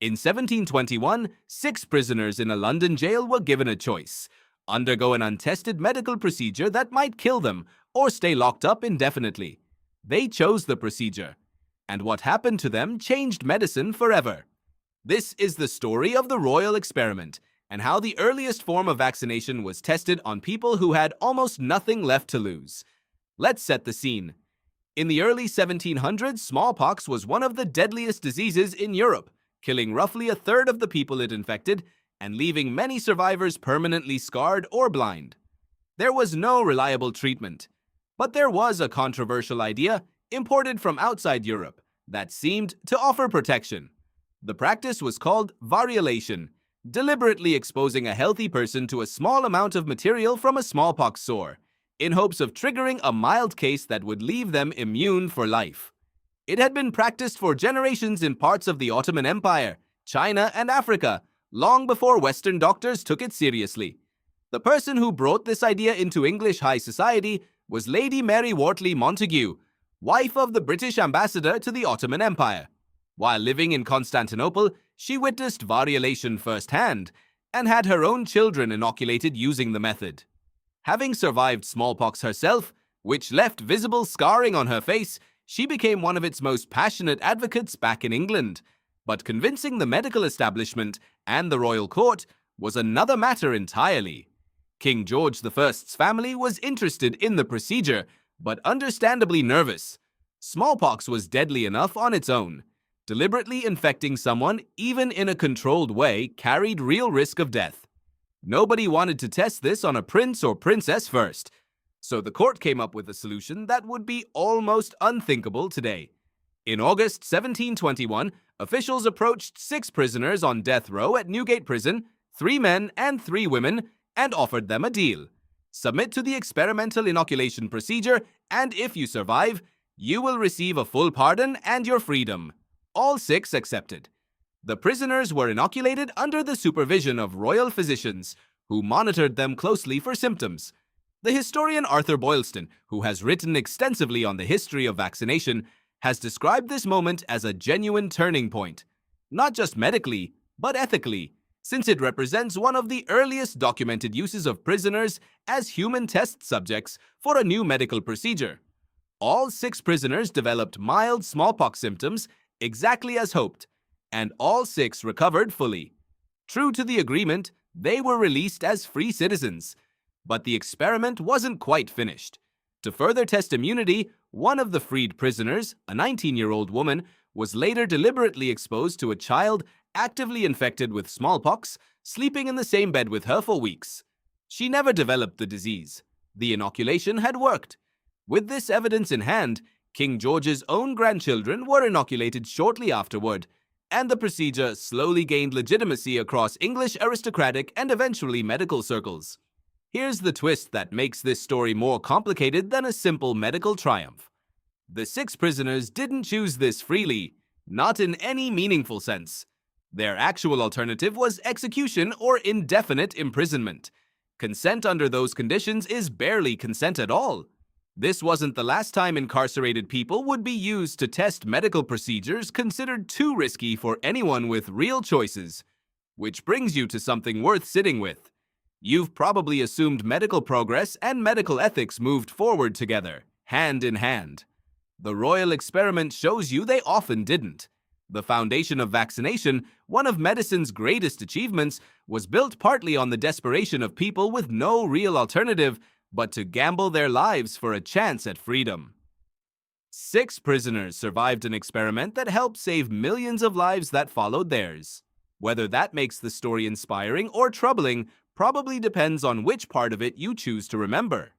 In 1721, 6 prisoners in a London jail were given a choice: undergo an untested medical procedure that might kill them, or stay locked up indefinitely. They chose the procedure, and what happened to them changed medicine forever. This is the story of the royal experiment, and how the earliest form of vaccination was tested on people who had almost nothing left to lose. Let's set the scene. In the early 1700s, smallpox was one of the deadliest diseases in Europe, killing roughly a third of the people it infected and leaving many survivors permanently scarred or blind. There was no reliable treatment, but there was a controversial idea imported from outside Europe that seemed to offer protection. The practice was called variolation, deliberately exposing a healthy person to a small amount of material from a smallpox sore, in hopes of triggering a mild case that would leave them immune for life. It had been practiced for generations in parts of the Ottoman Empire, China, and Africa, long before Western doctors took it seriously. The person who brought this idea into English high society was Lady Mary Wortley Montagu, wife of the British ambassador to the Ottoman Empire. While living in Constantinople, she witnessed variolation firsthand and had her own children inoculated using the method. Having survived smallpox herself, which left visible scarring on her face, she became one of its most passionate advocates back in England. But convincing the medical establishment and the royal court was another matter entirely. King George I's family was interested in the procedure, but understandably nervous. Smallpox was deadly enough on its own. Deliberately infecting someone, even in a controlled way, carried real risk of death. Nobody wanted to test this on a prince or princess first, so the court came up with a solution that would be almost unthinkable today. In August 1721, officials approached 6 prisoners on death row at Newgate Prison, 3 men and 3 women, and offered them a deal. Submit to the experimental inoculation procedure, and if you survive, you will receive a full pardon and your freedom. All 6 accepted. The prisoners were inoculated under the supervision of royal physicians, who monitored them closely for symptoms. The historian Arthur Boylston, who has written extensively on the history of vaccination, has described this moment as a genuine turning point, not just medically, but ethically, since it represents one of the earliest documented uses of prisoners as human test subjects for a new medical procedure. All 6 prisoners developed mild smallpox symptoms, exactly as hoped, and all 6 recovered fully. True to the agreement, they were released as free citizens. But the experiment wasn't quite finished. To further test immunity, one of the freed prisoners, a 19-year-old woman, was later deliberately exposed to a child actively infected with smallpox, sleeping in the same bed with her for weeks. She never developed the disease. The inoculation had worked. With this evidence in hand, King George's own grandchildren were inoculated shortly afterward, and the procedure slowly gained legitimacy across English aristocratic and eventually medical circles. Here's the twist that makes this story more complicated than a simple medical triumph. The 6 prisoners didn't choose this freely, not in any meaningful sense. Their actual alternative was execution or indefinite imprisonment. Consent under those conditions is barely consent at all. This wasn't the last time incarcerated people would be used to test medical procedures considered too risky for anyone with real choices. Which brings you to something worth sitting with. You've probably assumed medical progress and medical ethics moved forward together, hand in hand. The royal experiment shows you they often didn't. The foundation of vaccination, one of medicine's greatest achievements, was built partly on the desperation of people with no real alternative but to gamble their lives for a chance at freedom. 6 prisoners survived an experiment that helped save millions of lives that followed theirs. Whether that makes the story inspiring or troubling probably depends on which part of it you choose to remember.